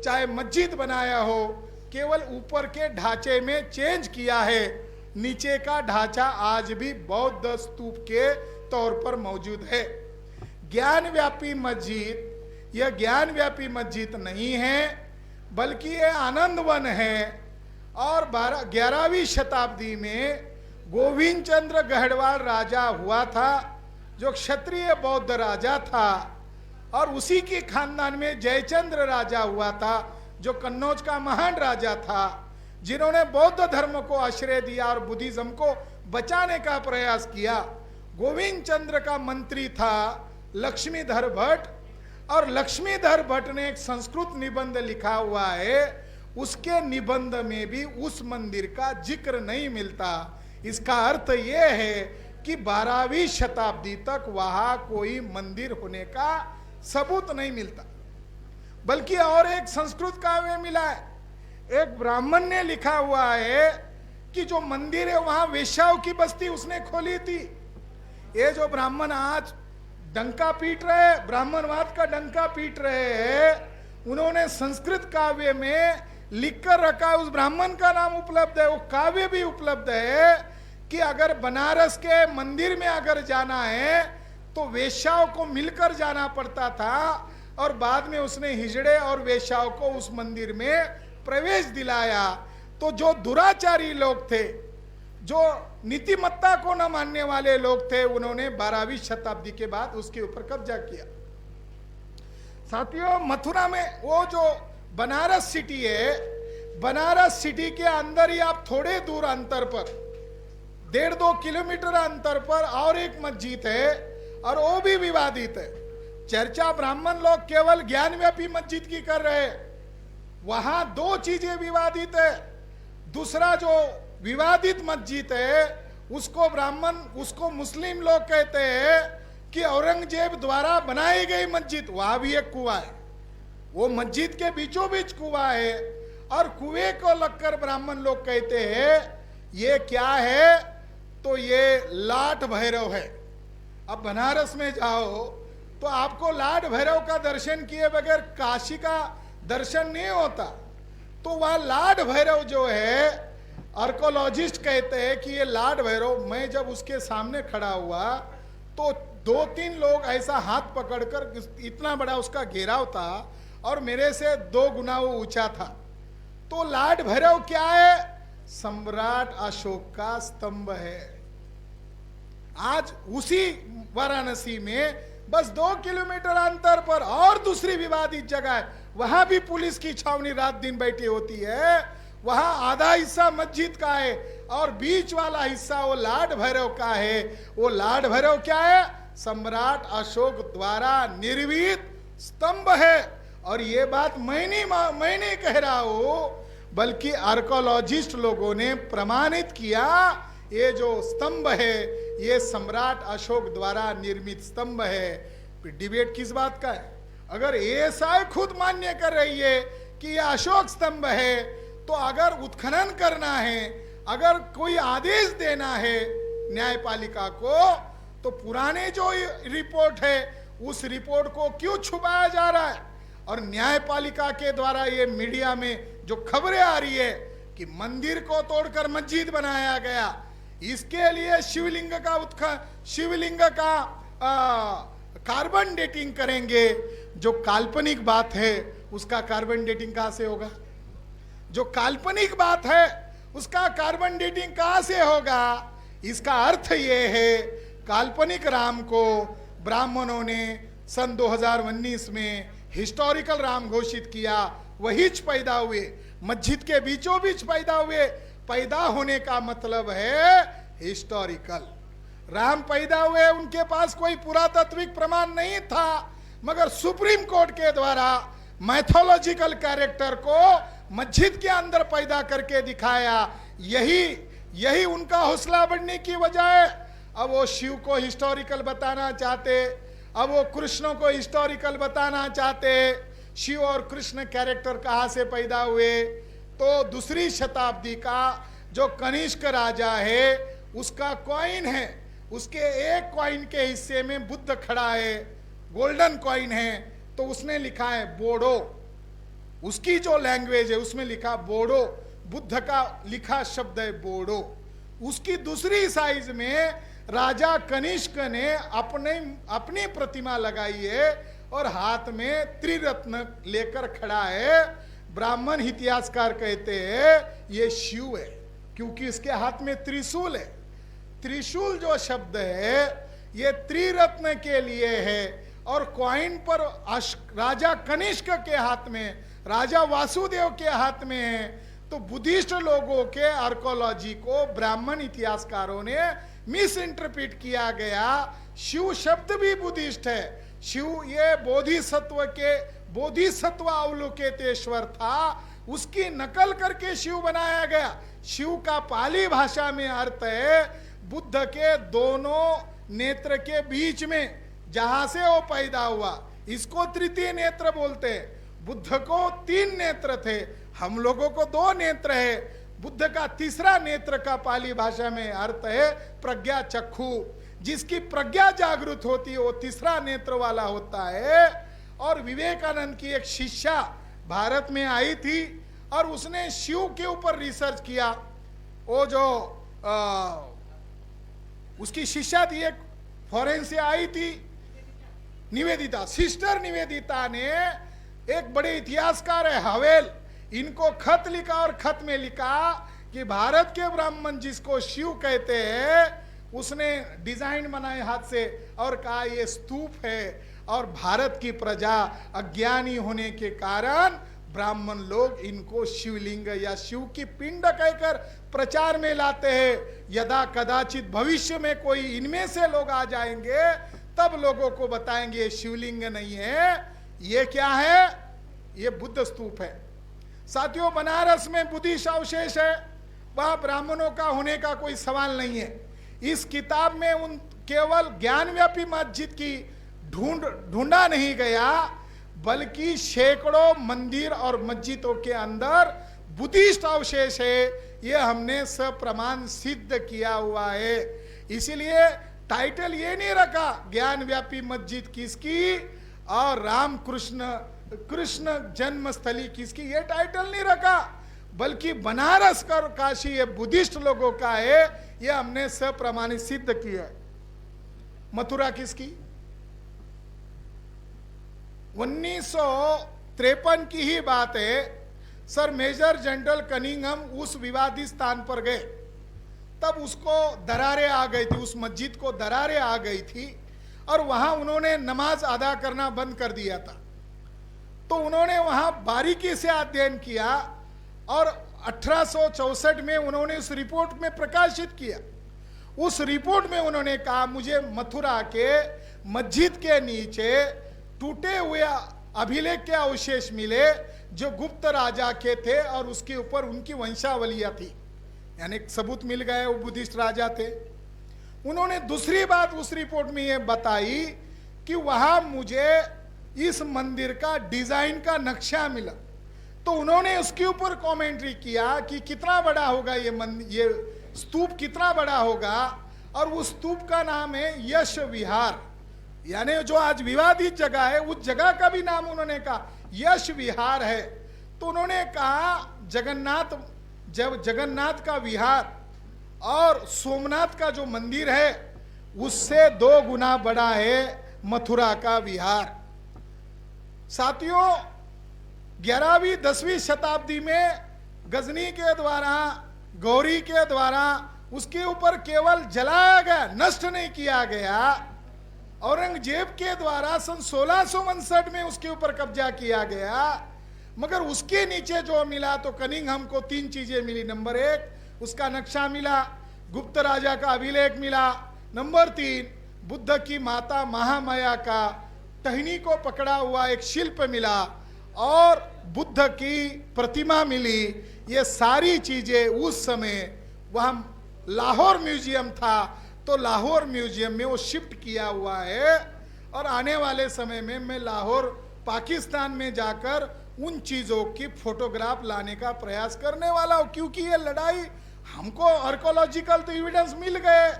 चाहे मस्जिद बनाया हो, केवल ऊपर के ढांचे में चेंज किया है, नीचे का ढांचा आज भी बौद्ध स्तूप के तौर पर मौजूद है। ज्ञान व्यापी मस्जिद यह ज्ञान व्यापी मस्जिद नहीं है, बल्कि यह आनंद वन है। और 11वीं शताब्दी में गोविंद चंद्र गढ़वाल राजा हुआ था, जो क्षत्रिय बौद्ध राजा था, और उसी के खानदान में जयचंद्र राजा हुआ था, जो कन्नौज का महान राजा था, जिन्होंने बौद्ध धर्म को आश्रय दिया और बुद्धिज्म को बचाने का प्रयास किया। गोविंद चंद्र का मंत्री था लक्ष्मीधर भट्ट, और लक्ष्मीधर भट्ट ने एक संस्कृत निबंध लिखा हुआ है, उसके निबंध में भी उस मंदिर का जिक्र नहीं मिलता। इसका अर्थ यह है कि 12वीं शताब्दी तक वहां कोई मंदिर होने का सबूत नहीं मिलता, बल्कि और एक संस्कृत काव्य मिला है। एक ब्राह्मण ने लिखा हुआ है कि जो मंदिर है वहां वेश्याओं की बस्ती उसने खोली थी। ये जो ब्राह्मण आज डंका पीट रहे, ब्राह्मणवाद का डंका पीट रहे हैं, उन्होंने संस्कृत काव्य में लिखकर रखा, उस ब्राह्मण का नाम उपलब्ध है, वो काव्य भी उपलब्ध है कि अगर बनारस के मंदिर में अगर जाना है तो वेश्याओं को मिलकर जाना पड़ता था, और बाद में उसने हिजड़े और वेश्याओं को उस मंदिर में प्रवेश दिलाया। तो जो दुराचारी लोग थे, जो नीतिमत्ता को न मानने वाले लोग थे, उन्होंने 12वीं शताब्दी के बाद उसके ऊपर कब्जा किया। साथियों, मथुरा में वो जो बनारस सिटी है, बनारस सिटी के अंदर ही आप थोड़े दूर अंतर पर 1.5-2 किलोमीटर अंतर पर और एक मस्जिद है, और वो भी विवादित है। चर्चा ब्राह्मण लोग केवल ज्ञानव्यापी मस्जिद की कर रहे हैं, वहां 2 चीजें विवादित है। दूसरा जो विवादित मस्जिद है उसको मुस्लिम लोग कहते हैं कि औरंगजेब द्वारा बनाई गई मस्जिद, वहां भी एक कुआं है, वो मस्जिद के बीचों बीच कुआं है, और कुएं को लगकर ब्राह्मण लोग कहते हैं ये क्या है, तो ये लाट भैरव है। अब बनारस में जाओ तो आपको लाट भैरव का दर्शन किए बगैर काशी का दर्शन नहीं होता। तो वह लाट भैरव जो है, आर्कोलॉजिस्ट कहते हैं कि ये लाट भैरव, मैं जब उसके सामने खड़ा हुआ तो 2-3 लोग ऐसा हाथ पकड़कर, इतना बड़ा उसका घेराव था और मेरे से 2 गुना वो ऊंचा था। तो लाट भैरव क्या है? सम्राट अशोक का स्तंभ है। आज उसी वाराणसी में बस 2 किलोमीटर अंतर पर और दूसरी विवादित जगह है, वहां भी पुलिस की छावनी रात दिन बैठी होती है। वहां आधा हिस्सा मस्जिद का है और बीच वाला हिस्सा वो लाट भैरव का है। वो लाट भैरव क्या है? सम्राट अशोक द्वारा निर्मित स्तंभ है। और ये बात मैं नहीं कह रहा हूं, बल्कि आर्कोलॉजिस्ट लोगों ने प्रमाणित किया, ये जो स्तंभ है ये सम्राट अशोक द्वारा निर्मित स्तंभ है। फिर डिबेट किस बात का है? अगर एएसआई खुद मान्य कर रही है कि यह अशोक स्तंभ है, तो अगर उत्खनन करना है, अगर कोई आदेश देना है न्यायपालिका को, तो पुराने जो रिपोर्ट है उस रिपोर्ट को क्यों छुपाया जा रहा है? और न्यायपालिका के द्वारा ये मीडिया में जो खबरें आ रही है कि मंदिर को तोड़कर मस्जिद बनाया गया, इसके लिए शिवलिंग का कार्बन डेटिंग करेंगे। जो काल्पनिक बात है उसका कार्बन डेटिंग कहां से होगा? जो काल्पनिक बात है उसका कार्बन डेटिंग कहां से होगा? इसका अर्थ यह है, काल्पनिक राम को ब्राह्मणों ने सन 2019 में हिस्टोरिकल राम घोषित किया, वही पैदा हुए, मस्जिद के बीचों बीच पैदा हुए। पैदा होने का मतलब है हिस्टोरिकल। राम पैदा हुए, उनके पास कोई पुरातात्विक प्रमाण नहीं था, मगर सुप्रीम कोर्ट के द्वारा मैथोलॉजिकल कैरेक्टर को मस्जिद के अंदर पैदा करके दिखाया। यही उनका हौसला बढ़ने की वजह है। अब वो शिव को हिस्टोरिकल बताना चाहते, अब वो कृष्ण को हिस्टोरिकल बताना चाहते। शिव और कृष्ण कैरेक्टर कहाँ से पैदा हुए? तो दूसरी शताब्दी का जो कनिष्क राजा है उसका कॉइन है, उसके एक कॉइन के हिस्से में बुद्ध खड़ा है, गोल्डन कॉइन है। तो उसने लिखा है बोडो, उसकी जो लैंग्वेज है उसमें लिखा बोडो, बुद्ध का लिखा शब्द है बोडो। उसकी दूसरी साइज में राजा कनिष्क ने अपनी प्रतिमा लगाई है और हाथ में त्रिरत्न लेकर खड़ा है। ब्राह्मण इतिहासकार कहते हैं ये शिव है, क्योंकि इसके हाथ में त्रिशूल है। त्रिशूल जो शब्द है ये त्रिरत्न के लिए है, और कॉइन पर राजा कनिष्क के हाथ में, राजा वासुदेव के हाथ में है। तो बुद्धिस्ट लोगों के आर्कोलॉजी को ब्राह्मण इतिहासकारों ने मिस इंटरप्रिट किया गया। शिव शब्द भी बुद्धिस्ट है। शिव ये बोधिसत्व अवलोकितेश्वर था, उसकी नकल करके शिव बनाया गया। शिव का पाली भाषा में अर्थ है बुद्ध के दोनों नेत्र के बीच में जहां से वो पैदा हुआ, इसको तृतीय नेत्र बोलते हैं। बुद्ध को 3 नेत्र थे, हम लोगों को 2 नेत्र है। बुद्ध का तीसरा नेत्र का पाली भाषा में अर्थ है प्रज्ञा चक्षु, जिसकी प्रज्ञा जागृत होती है वो तीसरा नेत्र वाला होता है। और विवेकानंद की एक शिष्या भारत में आई थी और उसने शिव के ऊपर रिसर्च किया। वो जो उसकी शिष्या थी, एक फॉरेन से आई थी, निवेदिता, सिस्टर निवेदिता ने, एक बड़े इतिहासकार है हवेल, इनको खत लिखा और खत में लिखा कि भारत के ब्राह्मण जिसको शिव कहते हैं, उसने डिजाइन बनाए हाथ से और कहा ये स्तूप है, और भारत की प्रजा अज्ञानी होने के कारण ब्राह्मण लोग इनको शिवलिंग या शिव की पिंड कहकर प्रचार में लाते हैं। यदा कदाचित भविष्य में कोई इनमें से लोग आ जाएंगे तब लोगों को बताएंगे ये शिवलिंग नहीं है, ये क्या है, ये बुद्ध स्तूप है। साथियों, बनारस में बुद्धिस्ट अवशेष है, वह ब्राह्मणों का होने का कोई सवाल नहीं है। इस किताब में उन केवल ज्ञानव्यापी मस्जिद की ढूंढा नहीं गया, बल्कि सैकड़ों मंदिर और मस्जिदों के अंदर बुद्धिस्ट अवशेष है, ये हमने सप्रमाण सिद्ध किया हुआ है। इसीलिए टाइटल ये नहीं रखा ज्ञानव्यापी मस्जिद किसकी और कृष्ण जन्मस्थली किसकी, ये टाइटल नहीं रखा, बल्कि बनारस का काशी ये बुद्धिस्ट लोगों का है, ये हमने सप्रमाणित सिद्ध किया है। मथुरा किसकी? 1953 की ही बात है। सर मेजर जनरल कनिंघम उस विवादित स्थान पर गए, तब उसको दरारें आ गई थी, उस मस्जिद को दरारें आ गई थी और वहां उन्होंने नमाज अदा करना बंद कर दिया था। तो उन्होंने वहां बारीकी से अध्ययन किया और 1864 में उन्होंने उस रिपोर्ट में प्रकाशित किया। उस रिपोर्ट में उन्होंने कहा मुझे मथुरा के मस्जिद के नीचे टूटे हुए अभिलेख के अवशेष मिले जो गुप्त राजा के थे और उसके ऊपर उनकी वंशावलियां थी, यानी सबूत मिल गए वो बुद्धिस्ट राजा थे। उन्होंने दूसरी बात उस रिपोर्ट में ये बताई कि वहां मुझे इस मंदिर का डिजाइन का नक्शा मिला। तो उन्होंने उसके ऊपर कमेंट्री किया कि कितना बड़ा होगा ये स्तूप कितना बड़ा होगा, और उस स्तूप का नाम है यश विहार, यानी जो आज विवादित जगह है उस जगह का भी नाम उन्होंने कहा यश विहार है। तो उन्होंने कहा जगन्नाथ का विहार और सोमनाथ का जो मंदिर है उससे 2 गुना बड़ा है मथुरा का विहार। साथियों, 11वीं 10वीं शताब्दी में गजनी के द्वारा, गौरी के द्वारा उसके ऊपर केवल जलाया गया, नष्ट नहीं किया गया। औरंगजेब के द्वारा सन 1659 में उसके ऊपर कब्जा किया गया, मगर उसके नीचे जो मिला तो कनिंघम को 3 चीजें मिली। नंबर 1 उसका नक्शा मिला, गुप्त राजा का अभिलेख मिला। नंबर 3 बुद्ध की माता महामाया का टहनी को पकड़ा हुआ एक शिल्प मिला और बुद्ध की प्रतिमा मिली। ये सारी चीजें उस समय वहां लाहौर म्यूजियम था, तो लाहौर म्यूजियम में वो शिफ्ट किया हुआ है। और आने वाले समय में मैं लाहौर पाकिस्तान में जाकर उन चीज़ों की फोटोग्राफ लाने का प्रयास करने वाला हूँ, क्योंकि ये लड़ाई हमको आर्कोलॉजिकल तो एविडेंस मिल गए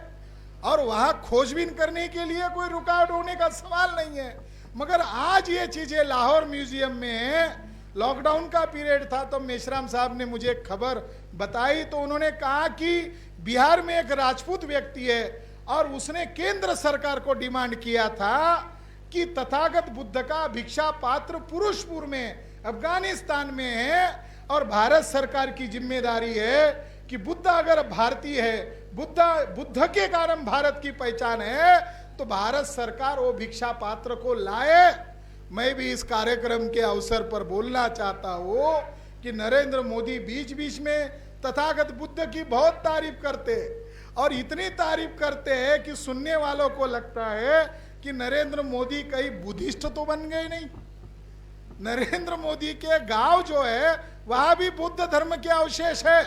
और वहाँ खोजबीन करने के लिए कोई रुकावट होने का सवाल नहीं है। मगर आज ये चीजें लाहौर म्यूजियम में, लॉकडाउन का पीरियड था तो मेश्राम साहब ने मुझे खबर बताई, तो उन्होंने कहा कि बिहार में एक राजपूत व्यक्ति है और उसने केंद्र सरकार को डिमांड किया था कि तथागत बुद्ध का भिक्षा पात्र पुरुषपुर में अफगानिस्तान में है और भारत सरकार की जिम्मेदारी है कि बुद्ध अगर भारतीय है, बुद्ध के कारण भारत की पहचान है, तो भारत सरकार वो भिक्षा पात्र को लाए। मैं भी इस कार्यक्रम के अवसर पर बोलना चाहता हूं कि नरेंद्र मोदी बीच बीच में तथागत बुद्ध की बहुत तारीफ करते हैं और इतनी तारीफ करते हैं कि सुनने वालों को लगता है कि नरेंद्र मोदी कहीं बुद्धिस्ट तो बन गए नहीं। नरेंद्र मोदी के गांव जो है वहां भी बुद्ध धर्म के अवशेष है।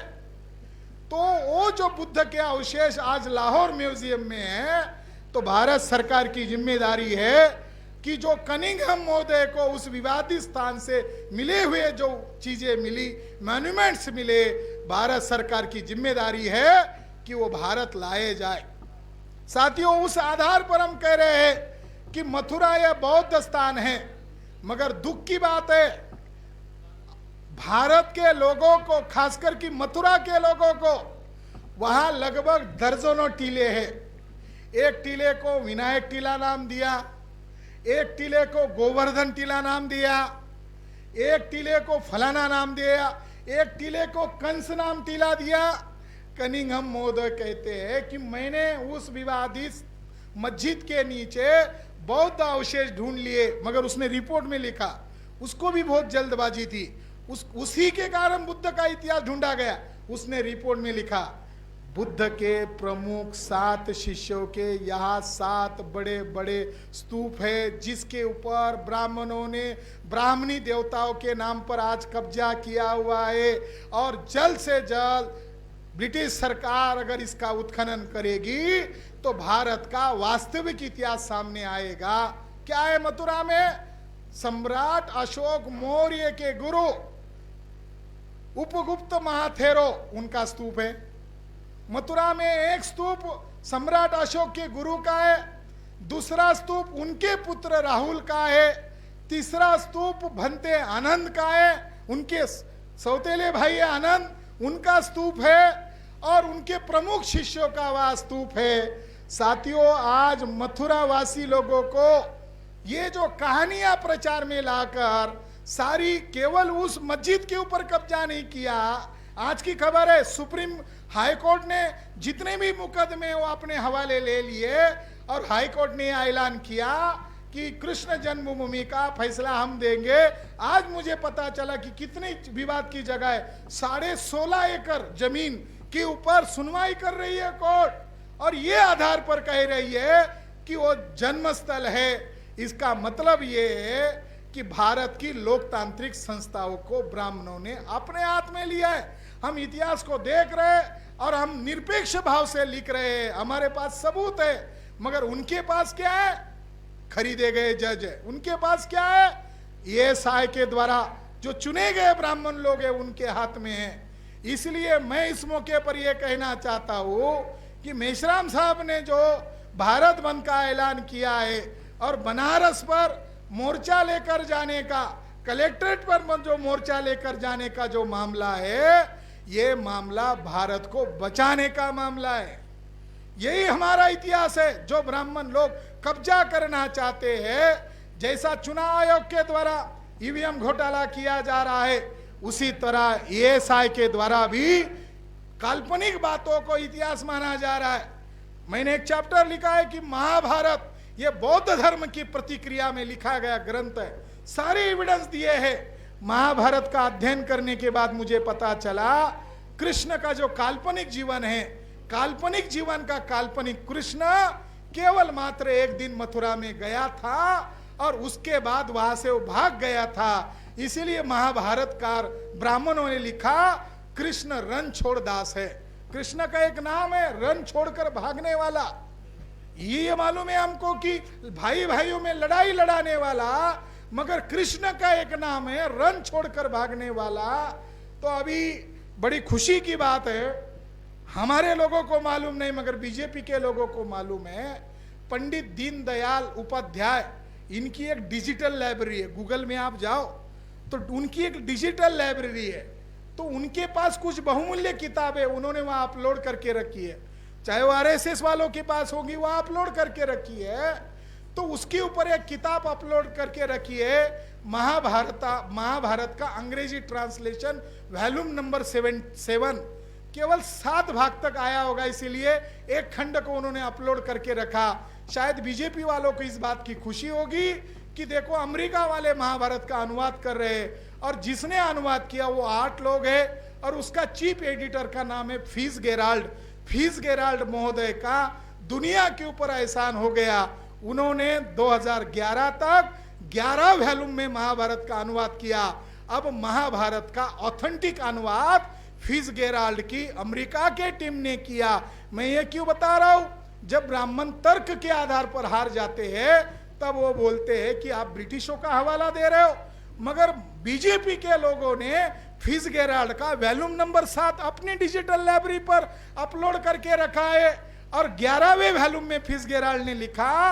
तो वो जो बुद्ध के अवशेष आज लाहौर म्यूजियम में है, तो भारत सरकार की जिम्मेदारी है कि जो कनिंघम महोदय को उस विवादित स्थान से मिले हुए जो चीजें मिली, मॉन्यूमेंट्स मिले, भारत सरकार की जिम्मेदारी है कि वो भारत लाए जाए। साथियों, उस आधार पर हम कह रहे हैं कि मथुरा यह बौद्ध स्थान है, मगर दुख की बात है भारत के लोगों को, खासकर कि मथुरा के लोगों को, वहां लगभग दर्जनों टीले हैं। एक टीले को विनायक टीला नाम दिया, एक टीले को गोवर्धन टीला नाम दिया, एक टीले को फलाना नाम दिया, एक टीले को कंस नाम टीला दिया। कनिंघम महोदय कहते हैं कि मैंने उस विवादित मस्जिद के नीचे बौद्ध अवशेष ढूंढ लिए, मगर उसने रिपोर्ट में लिखा, उसको भी बहुत जल्दबाजी थी, उसी के कारण बुद्ध का इतिहास ढूंढा गया। उसने रिपोर्ट में लिखा, बुद्ध के प्रमुख 7 शिष्यों के यहाँ 7 बड़े बड़े स्तूप है, जिसके ऊपर ब्राह्मणों ने ब्राह्मणी देवताओं के नाम पर आज कब्जा किया हुआ है, और जल्द से जल्द ब्रिटिश सरकार अगर इसका उत्खनन करेगी तो भारत का वास्तविक इतिहास सामने आएगा। क्या है मथुरा में? सम्राट अशोक मौर्य के गुरु उपगुप्त महाथेरो, उनका स्तूप है। मथुरा में एक स्तूप सम्राट अशोक के गुरु का है, दूसरा स्तूप उनके पुत्र राहुल का है, तीसरा स्तूप भंते आनंद का है, उनके सौतेले भाई आनंद, उनका स्तूप है, और उनके प्रमुख शिष्यों का वह स्तूप है। साथियों, आज मथुरा वासी लोगों को ये जो कहानियां प्रचार में लाकर सारी केवल उस मस्जिद के ऊपर कब्जा नहीं किया। आज की खबर है, सुप्रीम हाई कोर्ट ने जितने भी मुकदमे वो अपने हवाले ले लिए और हाई कोर्ट ने ऐलान किया कि कृष्ण जन्मभूमि का फैसला हम देंगे। आज मुझे पता चला कि कितनी विवाद की जगह है, 16.5 एकड़ जमीन के ऊपर सुनवाई कर रही है कोर्ट, और ये आधार पर कह रही है कि वो जन्मस्थल है। इसका मतलब ये है कि भारत की लोकतांत्रिक संस्थाओं को ब्राह्मणों ने अपने हाथ में लिया है। हम इतिहास को देख रहे हैं और हम निरपेक्ष भाव से लिख रहे हैं, हमारे पास सबूत है, मगर उनके पास क्या है? खरीदे गए जज है। उनके पास क्या है? ESI के द्वारा जो चुने गए ब्राह्मण लोग हैं उनके हाथ में है। इसलिए मैं इस मौके पर यह कहना चाहता हूं कि मेश्राम साहब ने जो भारत बंद का ऐलान किया है और बनारस पर मोर्चा लेकर जाने का, कलेक्ट्रेट पर जो मोर्चा लेकर जाने का जो मामला है, ये मामला भारत को बचाने का मामला है। यही हमारा इतिहास है। जो ब्राह्मण लोग कब्जा करना चाहते हैं, जैसा चुनाव आयोग के द्वारा EVM घोटाला किया जा रहा है, उसी तरह ESI के द्वारा भी काल्पनिक बातों को इतिहास माना जा रहा है। मैंने एक चैप्टर लिखा है कि महाभारत ये बौद्ध धर्म की प्रतिक्रिया में लिखा गया ग्रंथ है। सारे एविडेंस दिए हैं। महाभारत का अध्ययन करने के बाद मुझे पता चला कृष्ण का जो काल्पनिक जीवन है, काल्पनिक जीवन का काल्पनिक कृष्ण केवल मात्र एक दिन मथुरा में गया था और उसके बाद वहां से वो भाग गया था। इसीलिए महाभारतकार ब्राह्मणों ने लिखा कृष्ण रण छोड़ दास है। कृष्ण का एक नाम है रण छोड़कर भागने वाला। ये मालूम है हमको कि भाई भाइयों में लड़ाई लड़ाने वाला, मगर कृष्ण का एक नाम है रण छोड़कर भागने वाला। तो अभी बड़ी खुशी की बात है, हमारे लोगों को मालूम नहीं मगर बीजेपी के लोगों को मालूम है, पंडित दीनदयाल उपाध्याय इनकी एक डिजिटल लाइब्रेरी है, गूगल में आप जाओ तो उनकी एक डिजिटल लाइब्रेरी है, तो उनके पास कुछ बहुमूल्य किताबें उन्होंने वहां अपलोड करके रखी है, चाहे वो आरएसएस वालों के पास होगी वह अपलोड करके रखी है। तो उसके ऊपर एक किताब अपलोड करके रखी है, महाभारत का अंग्रेजी ट्रांसलेशन वॉल्यूम नंबर 7, केवल 7 भाग तक आया होगा, इसीलिए एक खंड को उन्होंने अपलोड करके रखा। शायद बीजेपी वालों को इस बात की खुशी होगी कि देखो अमेरिका वाले महाभारत का अनुवाद कर रहे हैं, और जिसने अनुवाद किया वो 8 लोग हैं, और उसका चीफ एडिटर का नाम है फिट्जगेराल्ड महोदय का दुनिया के ऊपर एहसान हो गया। उन्होंने 2011 तक 11 वॉल्यूम में महाभारत का अनुवाद किया। अब महाभारत का ऑथेंटिक अनुवाद फिट्जगेराल्ड की अमेरिका के टीम ने किया। मैं ये क्यों बता रहा हूं, जब ब्राह्मण तर्क के आधार पर हार जाते हैं तब वो बोलते हैं कि आप ब्रिटिशों का हवाला दे रहे हो, मगर बीजेपी के लोगों ने फिट्जगेराल्ड का वॉल्यूम नंबर 7 अपनी डिजिटल लाइब्रेरी पर अपलोड करके रखा है, और 11वें वॉल्यूम में फिट्जगेराल्ड ने लिखा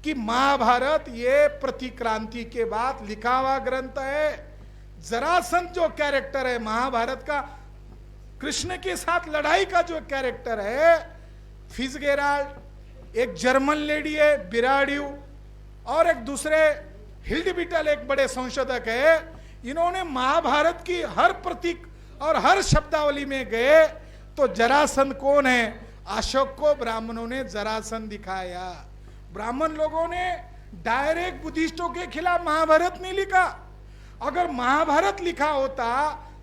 कि महाभारत ये प्रतिक्रांति के बाद लिखा हुआ ग्रंथ है। जरासंध जो कैरेक्टर है महाभारत का, कृष्ण के साथ लड़ाई का जो कैरेक्टर है फिट्जगेराल्ड, एक जर्मन लेडी है बिराड्यू, और एक दूसरे हिल्डबिटल एक बड़े संशोधक है, इन्होंने महाभारत की हर प्रतीक और हर शब्दावली में गए। तो जरासंध कौन है? अशोक को ब्राह्मणों ने जरासंध दिखाया। ब्राह्मण लोगों ने डायरेक्ट बुद्धिस्टों के खिलाफ महाभारत नहीं लिखा। अगर महाभारत लिखा होता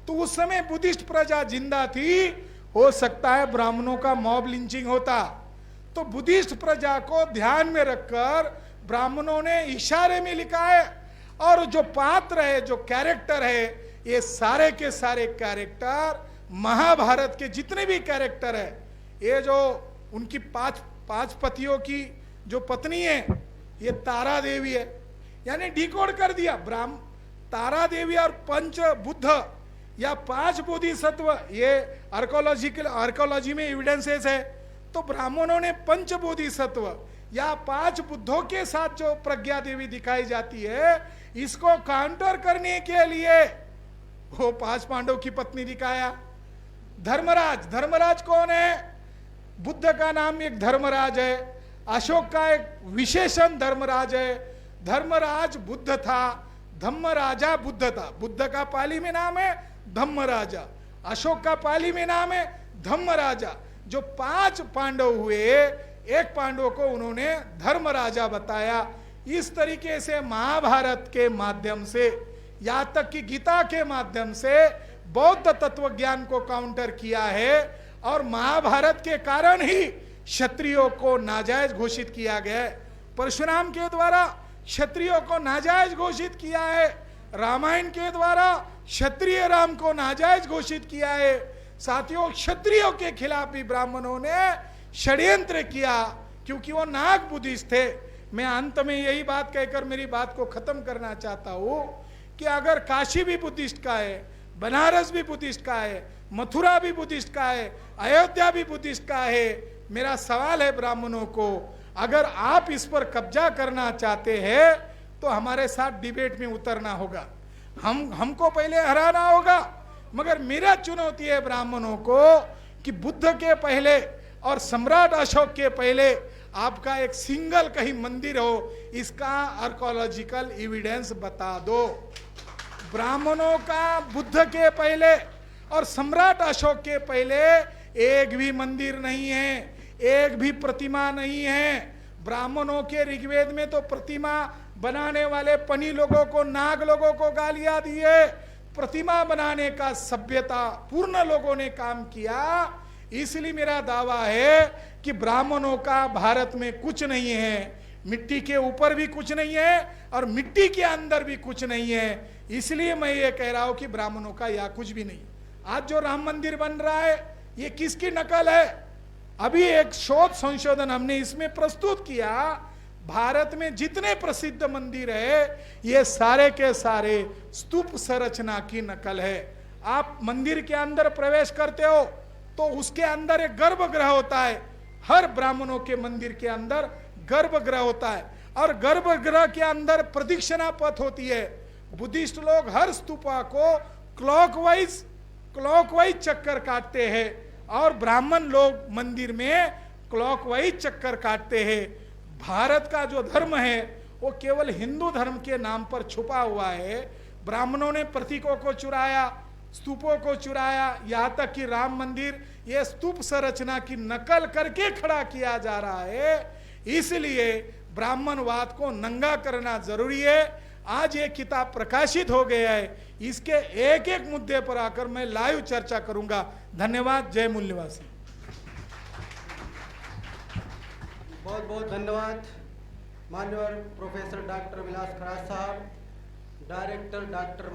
तो उस समय बुद्धिस्ट प्रजा जिंदा थी, हो सकता है ब्राह्मणों का मॉब लिंचिंग होता। तो बुद्धिस्ट प्रजा को ध्यान में रखकर ब्राह्मणों ने इशारे में लिखा है, और जो पात्र है, जो कैरेक्टर है, ये सारे के सारे कैरेक्टर महाभारत के जितने भी कैरेक्टर है, ये जो उनकी पांच पतियों की जो पत्नी है ये तारा देवी है, यानी डिकोड कर दिया। तारा देवी और पंच बुद्ध या 5 बोधिसत्व, ये आर्कोलॉजी में एविडेंसेस है। तो ब्राह्मणों ने पंच बोधिसत्व या 5 बुद्धों के साथ जो प्रज्ञा देवी दिखाई जाती है, इसको काउंटर करने के लिए वो 5 पांडव की पत्नी दिखाया। धर्मराज कौन है? बुद्ध का नाम एक धर्मराज है, अशोक का एक विशेषण धर्मराज है। धर्मराज बुद्ध था, धम्मराजा बुद्ध था। बुद्ध का पाली में नाम है धम्मराजा, अशोक का पाली में नाम है धम्मराजा। जो 5 पांडव हुए, एक पांडव को उन्होंने धर्मराजा बताया। इस तरीके से महाभारत के माध्यम से, यहाँ तक कि गीता के माध्यम से बौद्ध तत्व ज्ञान को काउंटर किया है, और महाभारत के कारण ही क्षत्रियों को नाजायज घोषित किया गया है। परशुराम के द्वारा क्षत्रियों को नाजायज घोषित किया है, रामायण के द्वारा क्षत्रिय राम को नाजायज घोषित किया है। साथियों, क्षत्रियों के खिलाफ भी ब्राह्मणों ने षड्यंत्र किया, क्योंकि वो नाग बुद्धिस्ट थे। मैं अंत में यही बात कहकर मेरी बात को खत्म करना चाहता हूं कि अगर काशी भी बुद्धिस्ट का है, बनारस भी बुद्धिस्ट का है, मथुरा भी बुद्धिस्ट का है, अयोध्या भी बुद्धिस्ट का है, मेरा सवाल है ब्राह्मणों को, अगर आप इस पर कब्जा करना चाहते हैं तो हमारे साथ डिबेट में उतरना होगा, हमको पहले हराना होगा। मगर मेरा चुनौती है ब्राह्मणों को कि बुद्ध के पहले और सम्राट अशोक के पहले आपका एक सिंगल कहीं मंदिर हो, इसका आर्कोलॉजिकल एविडेंस बता दो। ब्राह्मणों का बुद्ध के पहले और सम्राट अशोक के पहले एक भी मंदिर नहीं है, एक भी प्रतिमा नहीं है। ब्राह्मणों के ऋग्वेद में तो प्रतिमा बनाने वाले पनी लोगों को, नाग लोगों को गालियां दिए। प्रतिमा बनाने का सभ्यता पूर्ण लोगों ने काम किया। इसलिए मेरा दावा है कि ब्राह्मणों का भारत में कुछ नहीं है, मिट्टी के ऊपर भी कुछ नहीं है और मिट्टी के अंदर भी कुछ नहीं है। इसलिए मैं ये कह रहा हूं कि ब्राह्मणों का या कुछ भी नहीं। आज जो राम मंदिर बन रहा है ये किसकी नकल है? अभी एक शोध संशोधन हमने इसमें प्रस्तुत किया, भारत में जितने प्रसिद्ध मंदिर है ये सारे के सारे स्तूप संरचना की नकल है। आप मंदिर के अंदर प्रवेश करते हो तो उसके अंदर एक गर्भगृह होता है। हर ब्राह्मणों के मंदिर के अंदर गर्भगृह होता है और गर्भगृह के अंदर प्रदक्षिणा पथ होती है। बुद्धिस्ट लोग हर स्तूपा को क्लॉकवाइज चक्कर काटते हैं और ब्राह्मण लोग मंदिर में क्लॉकवाइज चक्कर काटते हैं। भारत का जो धर्म है वो केवल हिंदू धर्म के नाम पर छुपा हुआ है। ब्राह्मणों ने प्रतीकों को चुराया, स्तूपों को चुराया, यहाँ तक कि राम मंदिर ये स्तूप संरचना की नकल करके खड़ा किया जा रहा है। इसलिए ब्राह्मणवाद को नंगा करना जरूरी है। आज ये किताब प्रकाशित हो गया है, इसके एक एक मुद्दे पर आकर मैं लाइव चर्चा करूंगा। धन्यवाद। जय मूल निवासी। बहुत बहुत धन्यवाद माननीय प्रोफेसर डॉक्टर विलास खराज साहब, डायरेक्टर डॉक्टर